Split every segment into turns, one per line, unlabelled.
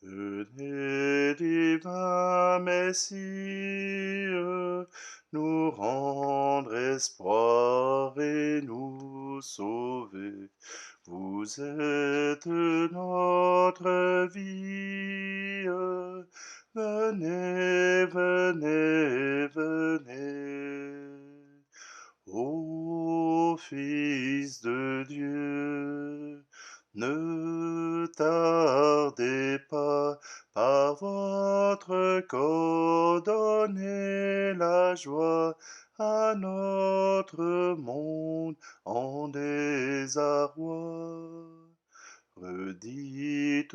Venez, divin Messie, nous rendre espoir et nous sauver. Vous êtes notre vie, venez, venez, venez. Ô Fils de Dieu, ne tardez pas, par votre corps donnez la joie à notre monde en désarroi. Redites-nous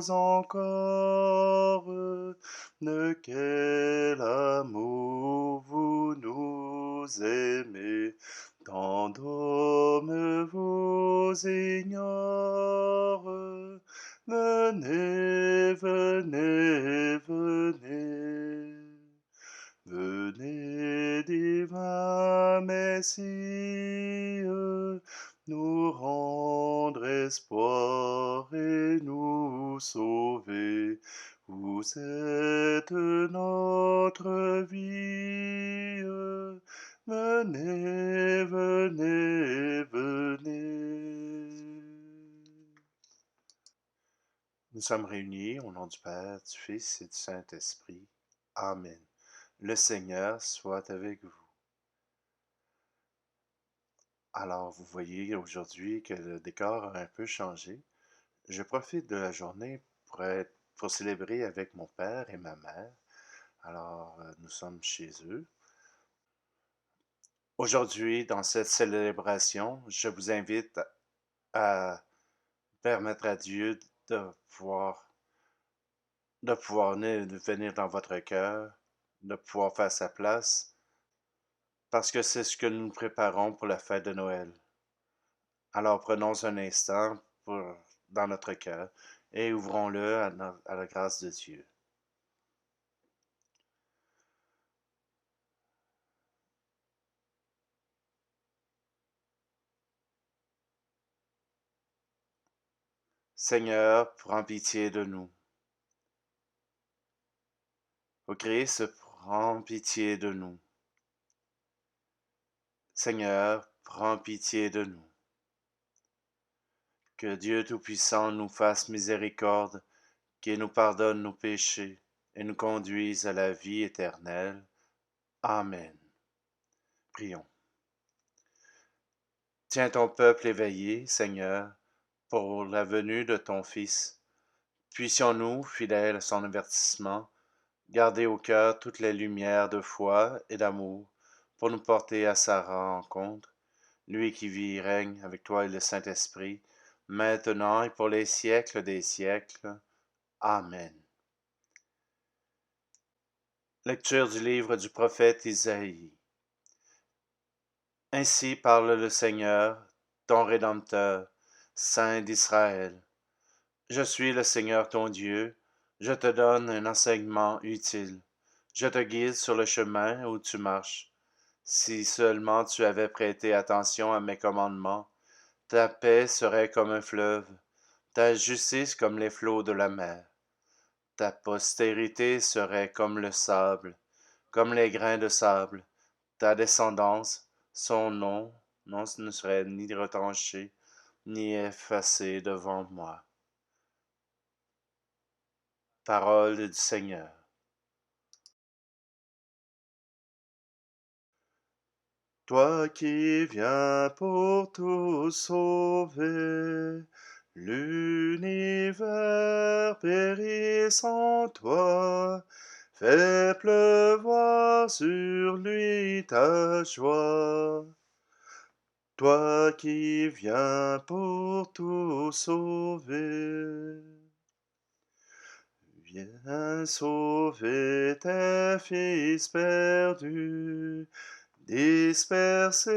encore de quel amour vous nous aimez, tant d'hommes vous ignorent. Venez, venez, venez. Venez, divin Messie, nous rendre espoir et nous sauver. Vous êtes notre vie, venez, venez, venez. Nous sommes réunis au nom du Père, du Fils et du Saint-Esprit. Amen. Le Seigneur soit avec vous. Alors, vous voyez aujourd'hui que le décor a un peu changé. Je profite de la journée pour célébrer avec mon père et ma mère. Alors, nous sommes chez eux. Aujourd'hui, dans cette célébration, je vous invite à permettre à Dieu de pouvoir, venir dans votre cœur, de pouvoir faire sa place, parce que c'est ce que nous préparons pour la fête de Noël. Alors prenons un instant dans notre cœur et ouvrons-le à la grâce de Dieu. Seigneur, prends pitié de nous. Ô Christ, prends pitié de nous. Seigneur, prends pitié de nous. Que Dieu Tout-Puissant nous fasse miséricorde, qu'il nous pardonne nos péchés et nous conduise à la vie éternelle. Amen. Prions. Tiens ton peuple éveillé, Seigneur, pour la venue de ton Fils. Puissions-nous, fidèles à son avertissement, garder au cœur toutes les lumières de foi et d'amour pour nous porter à sa rencontre, lui qui vit et règne avec toi et le Saint-Esprit, maintenant et pour les siècles des siècles. Amen. Lecture du livre du prophète Isaïe. Ainsi parle le Seigneur, ton Rédempteur, Saint d'Israël. Je suis le Seigneur ton Dieu, je te donne un enseignement utile, je te guide sur le chemin où tu marches. Si seulement tu avais prêté attention à mes commandements, ta paix serait comme un fleuve, ta justice comme les flots de la mer. Ta postérité serait comme le sable, comme les grains de sable. Ta descendance, son nom ne serait ni retranché, ni effacé devant moi. Parole du Seigneur. Toi qui viens pour tout sauver, l'univers périt sans toi. Fais pleuvoir sur lui ta joie. Toi qui viens pour tout sauver. Viens sauver tes fils perdus, dispersés,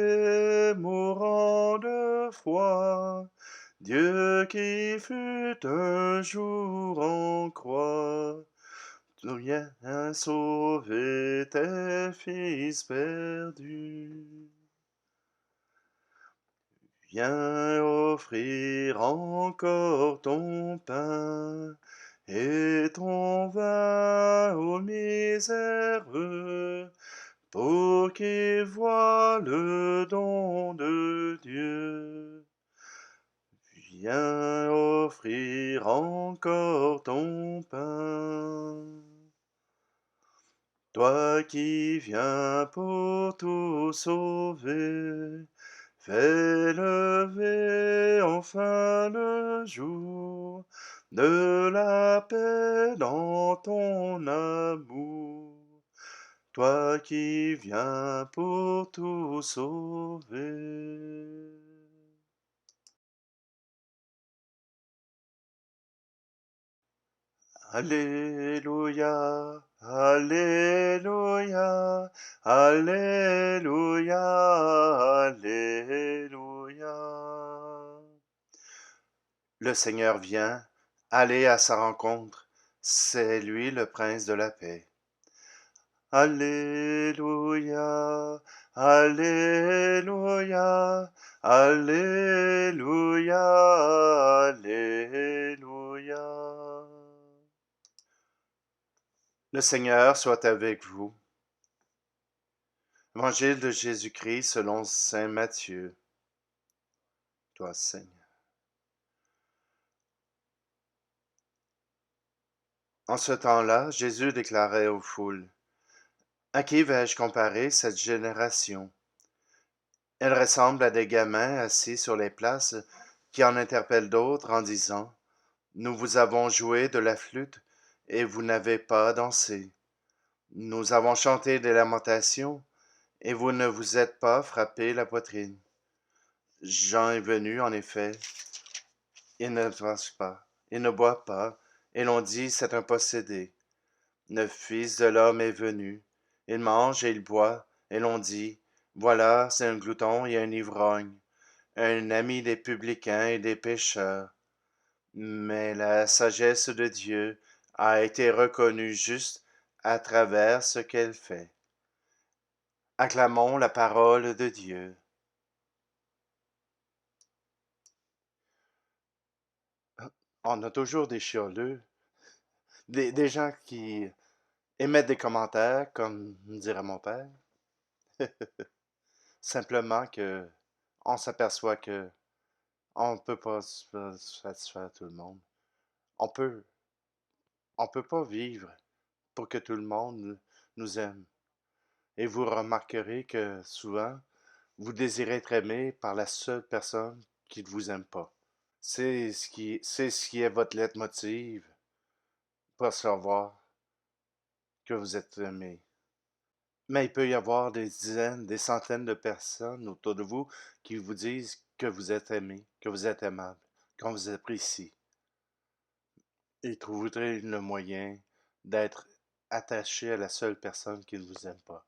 mourant de froid. Dieu qui fut un jour en croix, viens sauver tes fils perdus. Viens offrir encore ton pain et ton vin aux miséreux, pour qu'ils voient le don de Dieu. Viens offrir encore ton pain. Toi qui viens pour tout sauver, fais lever enfin le jour de la paix dans ton amour. Toi qui viens pour tout sauver. Alléluia, Alléluia, Alléluia, Alléluia. Le Seigneur vient, allez à sa rencontre, c'est lui le prince de la paix. Alléluia, Alléluia, Alléluia, Alléluia. Le Seigneur soit avec vous. Évangile de Jésus-Christ selon saint Matthieu. Toi, Seigneur. En ce temps-là, Jésus déclarait aux foules, à qui vais-je comparer cette génération? Elle ressemble à des gamins assis sur les places qui en interpellent d'autres en disant, nous vous avons joué de la flûte et vous n'avez pas dansé. Nous avons chanté des lamentations et vous ne vous êtes pas frappé la poitrine. Jean est venu, en effet, il ne mange pas, il ne boit pas, et l'on dit c'est un possédé. Le Fils de l'homme est venu, il mange et il boit, et l'on dit, voilà, c'est un glouton et un ivrogne, un ami des publicains et des pécheurs. Mais la sagesse de Dieu a été reconnue juste à travers ce qu'elle fait. Acclamons la parole de Dieu. On a toujours des chialeux, des gens qui émettent des commentaires, comme dirait mon père, simplement que on s'aperçoit que on ne peut pas satisfaire tout le monde. On peut, on peut pas vivre pour que tout le monde nous aime. Et vous remarquerez que souvent, vous désirez être aimé par la seule personne qui ne vous aime pas. C'est ce qui est votre leitmotiv pour savoir que vous êtes aimé. Mais il peut y avoir des dizaines, des centaines de personnes autour de vous qui vous disent que vous êtes aimé, que vous êtes aimable, qu'on vous apprécie. Et trouverez le moyen d'être attaché à la seule personne qui ne vous aime pas.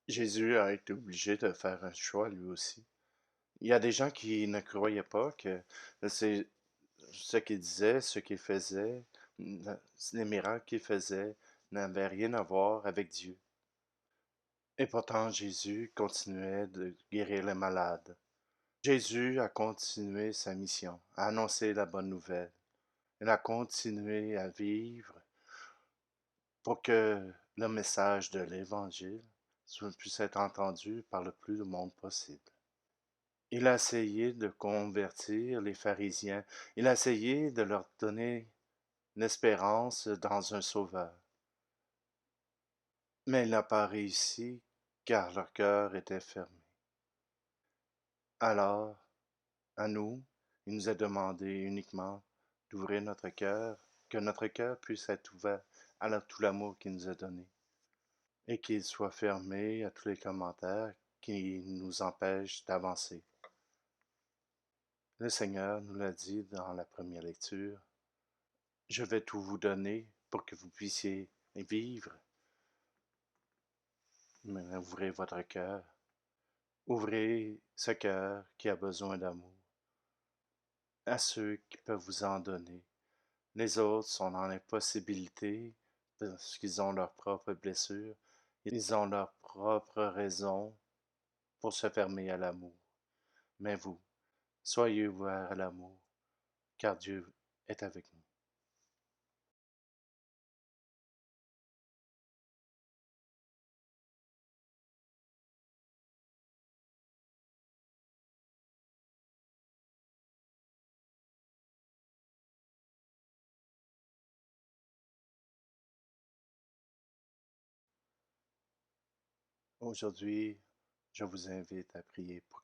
Jésus a été obligé de faire un choix lui aussi. Il y a des gens qui ne croyaient pas que c'est ce qu'il disait, ce qu'il faisait, les miracles qu'il faisait n'avaient rien à voir avec Dieu. Et pourtant, Jésus continuait de guérir les malades. Jésus a continué sa mission, à annoncer la bonne nouvelle. Il a continué à vivre pour que le message de l'Évangile puisse être entendu par le plus de monde possible. Il a essayé de convertir les pharisiens. Il a essayé de leur donner l'espérance dans un sauveur. Mais il n'a pas réussi car leur cœur était fermé. Alors, à nous, il nous a demandé uniquement d'ouvrir notre cœur, que notre cœur puisse être ouvert à tout l'amour qu'il nous a donné et qu'il soit fermé à tous les commentaires qui nous empêchent d'avancer. Le Seigneur nous l'a dit dans la première lecture, je vais tout vous donner pour que vous puissiez vivre. Mais ouvrez votre cœur. Ouvrez ce cœur qui a besoin d'amour à ceux qui peuvent vous en donner. Les autres sont dans l'impossibilité parce qu'ils ont leurs propres blessures. Ils ont leurs propres raisons pour se fermer à l'amour. Mais vous, soyez ouverts à l'amour, car Dieu est avec nous. Aujourd'hui, je vous invite à prier pour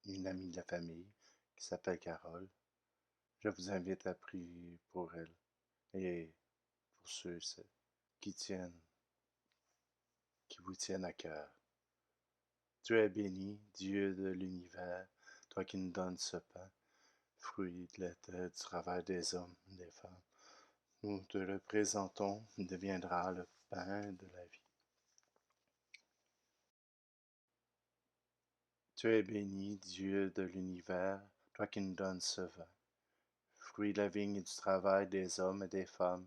une amie de la famille qui s'appelle Carole. Je vous invite à prier pour elle et pour ceux qui tiennent, qui vous tiennent à cœur. Tu es béni, Dieu de l'univers, toi qui nous donnes ce pain, fruit de la terre, du travail des hommes, des femmes. Nous te le présentons, il deviendra le pain de la vie. Tu es béni, Dieu de l'univers, toi qui nous donnes ce vin, fruit de la vigne et du travail des hommes et des femmes.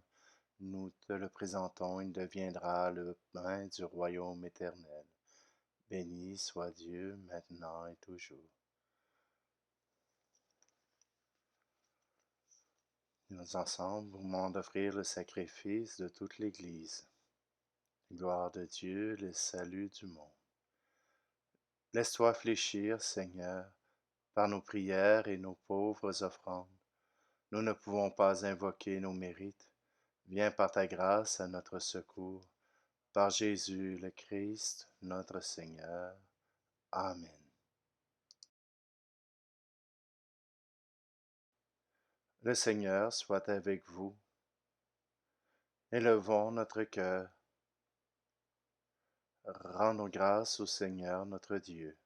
Nous te le présentons, il deviendra le pain du royaume éternel. Béni soit Dieu, maintenant et toujours. Nous ensemble, au moment d'offrir le sacrifice de toute l'Église. Gloire de Dieu, le salut du monde. Laisse-toi fléchir, Seigneur, par nos prières et nos pauvres offrandes. Nous ne pouvons pas invoquer nos mérites. Viens par ta grâce à notre secours. Par Jésus le Christ, notre Seigneur. Amen. Le Seigneur soit avec vous. Élevons notre cœur. Rendons grâce au Seigneur notre Dieu.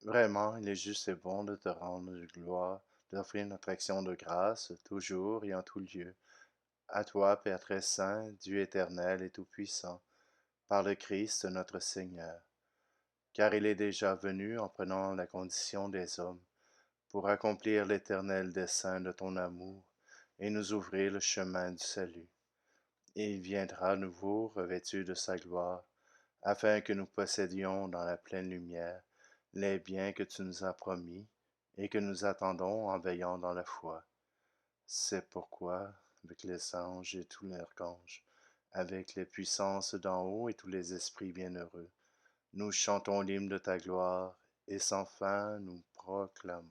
Vraiment, il est juste et bon de te rendre gloire, d'offrir notre action de grâce, toujours et en tout lieu. À toi, Père très saint, Dieu éternel et tout-puissant, par le Christ notre Seigneur. Car il est déjà venu en prenant la condition des hommes, pour accomplir l'éternel dessein de ton amour, et nous ouvrir le chemin du salut. Et il viendra à nouveau revêtu de sa gloire, afin que nous possédions dans la pleine lumière les biens que tu nous as promis et que nous attendons en veillant dans la foi. C'est pourquoi, avec les anges et tous les archanges, avec les puissances d'en haut et tous les esprits bienheureux, nous chantons l'hymne de ta gloire et sans fin nous proclamons.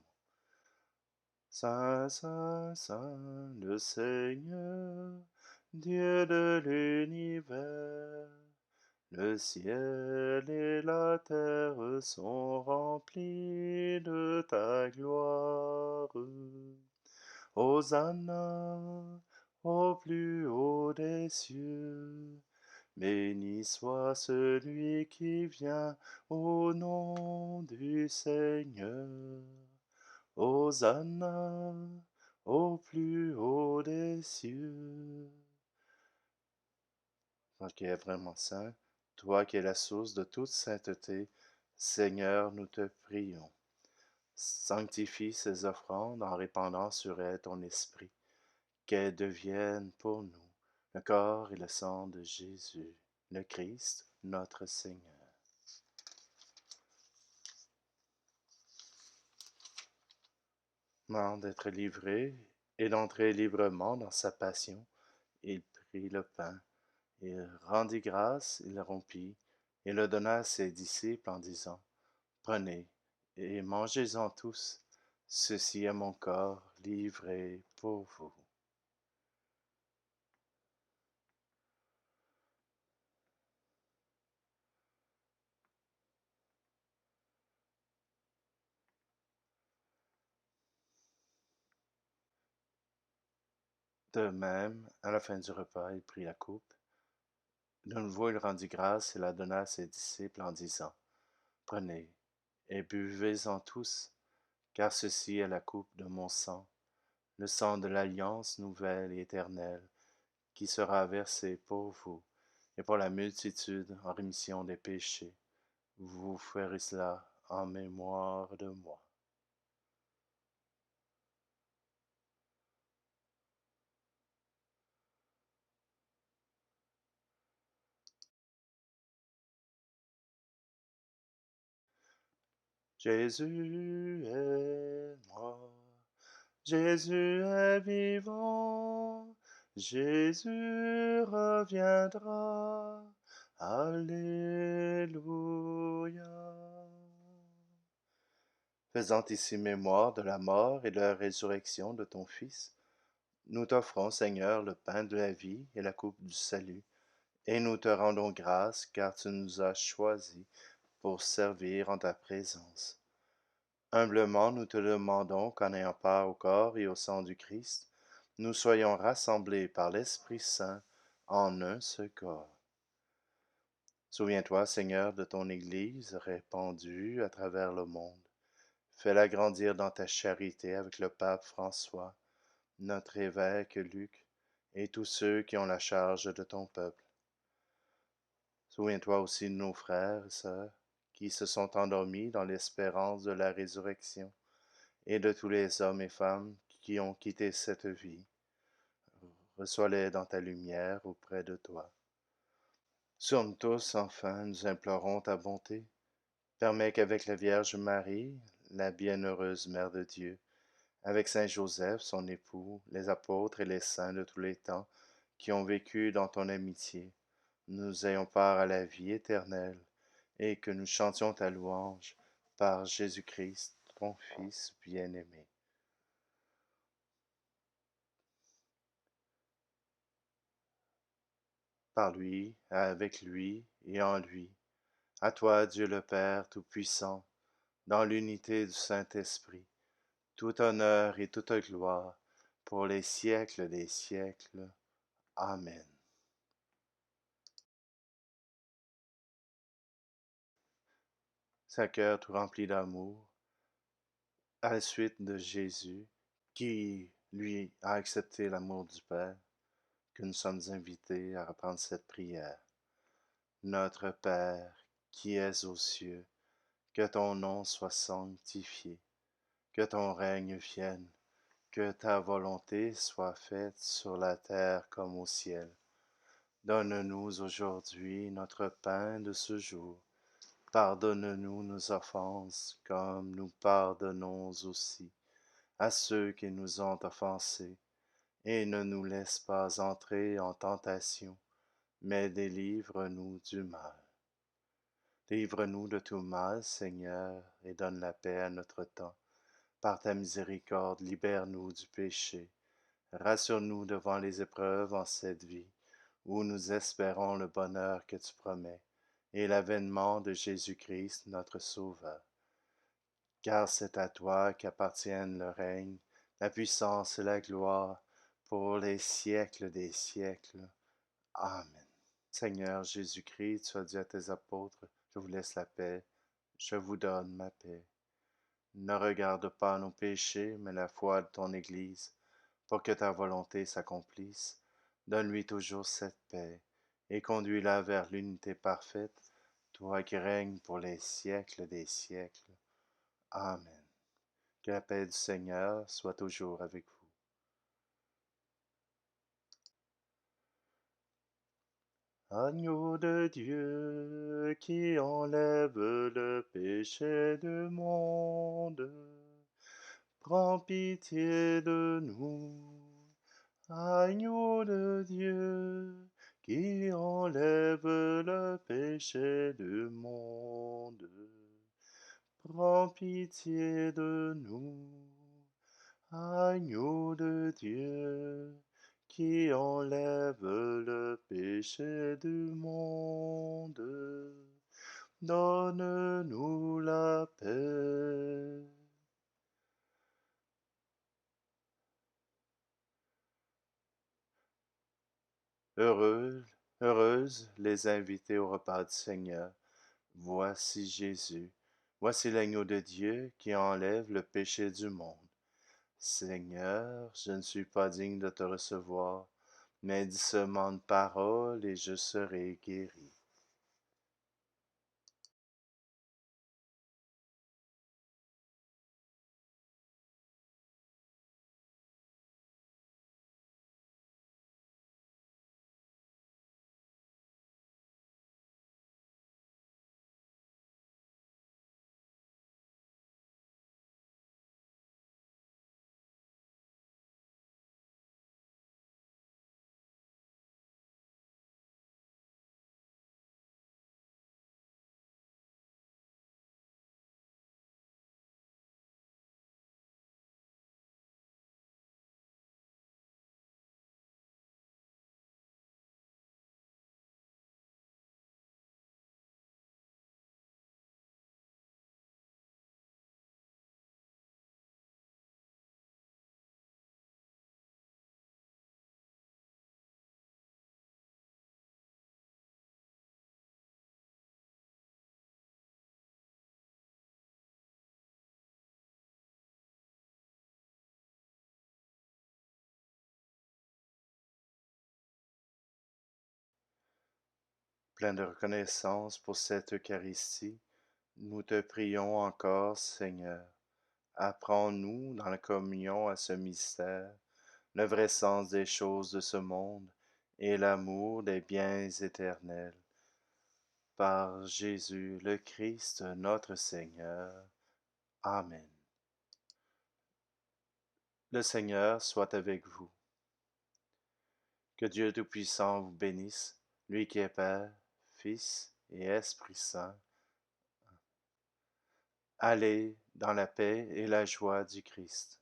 Saint, Saint, Saint, le Seigneur, Dieu de l'univers. Le ciel et la terre sont remplis de ta gloire. Hosanna au plus haut des cieux. Béni soit celui qui vient au nom du Seigneur. Hosanna au plus haut des cieux. Toi qui es vraiment saint, toi qui es la source de toute sainteté, Seigneur, nous te prions. Sanctifie ces offrandes en répandant sur elles ton esprit, qu'elles deviennent pour nous le corps et le sang de Jésus, le Christ, notre Seigneur. Avant d'être livré et d'entrer librement dans sa passion, il prit le pain. Il rendit grâce, il le rompit, et le donna à ses disciples en disant, prenez et mangez-en tous, ceci est mon corps livré pour vous. De même, à la fin du repas, il prit la coupe. De nouveau, il rendit grâce et la donna à ses disciples en disant, prenez et buvez-en tous, car ceci est la coupe de mon sang, le sang de l'alliance nouvelle et éternelle, qui sera versé pour vous et pour la multitude en rémission des péchés. Vous ferez cela en mémoire de moi. Jésus, aide-moi, Jésus est vivant, Jésus reviendra. Alléluia. Faisant ici mémoire de la mort et de la résurrection de ton Fils, nous t'offrons, Seigneur, le pain de la vie et la coupe du salut, et nous te rendons grâce car tu nous as choisis pour servir en ta présence. Humblement, nous te demandons qu'en ayant part au corps et au sang du Christ, nous soyons rassemblés par l'Esprit Saint en un seul corps. Souviens-toi, Seigneur, de ton Église répandue à travers le monde. Fais-la grandir dans ta charité avec le pape François, notre évêque Luc, et tous ceux qui ont la charge de ton peuple. Souviens-toi aussi de nos frères et sœurs qui se sont endormis dans l'espérance de la résurrection, et de tous les hommes et femmes qui ont quitté cette vie. Reçois-les dans ta lumière auprès de toi. Sur nous tous, enfin, nous implorons ta bonté. Permets qu'avec la Vierge Marie, la bienheureuse Mère de Dieu, avec Saint Joseph, son époux, les apôtres et les saints de tous les temps, qui ont vécu dans ton amitié, nous ayons part à la vie éternelle, et que nous chantions ta louange par Jésus-Christ, ton Fils bien-aimé. Par lui, avec lui et en lui, à toi, Dieu le Père Tout-Puissant, dans l'unité du Saint-Esprit, tout honneur et toute gloire, pour les siècles des siècles. Amen. Saint cœur tout rempli d'amour, à la suite de Jésus, qui, lui, a accepté l'amour du Père, que nous sommes invités à reprendre cette prière. Notre Père, qui es aux cieux, que ton nom soit sanctifié, que ton règne vienne, que ta volonté soit faite sur la terre comme au ciel. Donne-nous aujourd'hui notre pain de ce jour. Pardonne-nous nos offenses, comme nous pardonnons aussi à ceux qui nous ont offensés, et ne nous laisse pas entrer en tentation, mais délivre-nous du mal. Livre-nous de tout mal, Seigneur, et donne la paix à notre temps. Par ta miséricorde, libère-nous du péché. Rassure-nous devant les épreuves en cette vie, où nous espérons le bonheur que tu promets, et l'avènement de Jésus-Christ, notre Sauveur. Car c'est à toi qu'appartiennent le règne, la puissance et la gloire, pour les siècles des siècles. Amen. Seigneur Jésus-Christ, tu as dit à tes apôtres, je vous laisse la paix, je vous donne ma paix. Ne regarde pas nos péchés, mais la foi de ton Église, pour que ta volonté s'accomplisse. Donne-lui toujours cette paix, et conduis-la vers l'unité parfaite, toi qui règnes pour les siècles des siècles. Amen. Que la paix du Seigneur soit toujours avec vous. Agneau de Dieu qui enlève le péché du monde, prends pitié de nous. Agneau de Dieu qui enlève le péché du monde, prends pitié de nous. Agneau de Dieu qui enlève le péché du monde, donne-nous la paix. Heureuses les invités au repas du Seigneur. Voici Jésus, voici l'agneau de Dieu qui enlève le péché du monde. Seigneur, je ne suis pas digne de te recevoir, mais dis seulement une parole et je serai guéri. Plein de reconnaissance pour cette Eucharistie, nous te prions encore, Seigneur. Apprends-nous dans la communion à ce mystère le vrai sens des choses de ce monde et l'amour des biens éternels. Par Jésus le Christ, notre Seigneur. Amen. Le Seigneur soit avec vous. Que Dieu Tout-Puissant vous bénisse, lui qui est Père, Fils et Esprit Saint. Allez dans la paix et la joie du Christ.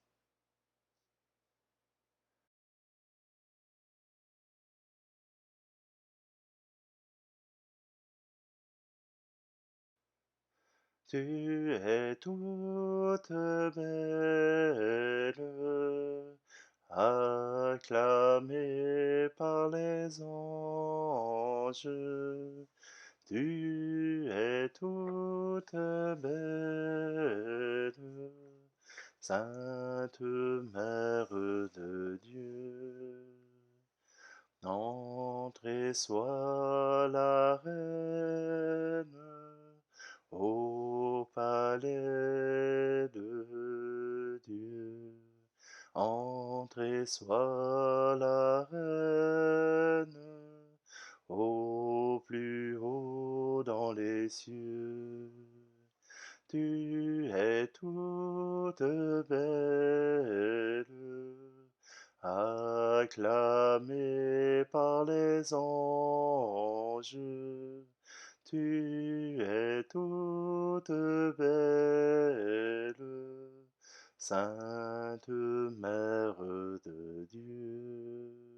Tu es toute belle, acclamée par les anges. Tu es toute belle, Sainte Mère de Dieu. Entrez, sois la reine au palais de Dieu. Entrez, sois la reine au plus haut dans les cieux. Tu es toute belle, acclamée par les anges. Tu es toute belle, Sainte Mère de Dieu.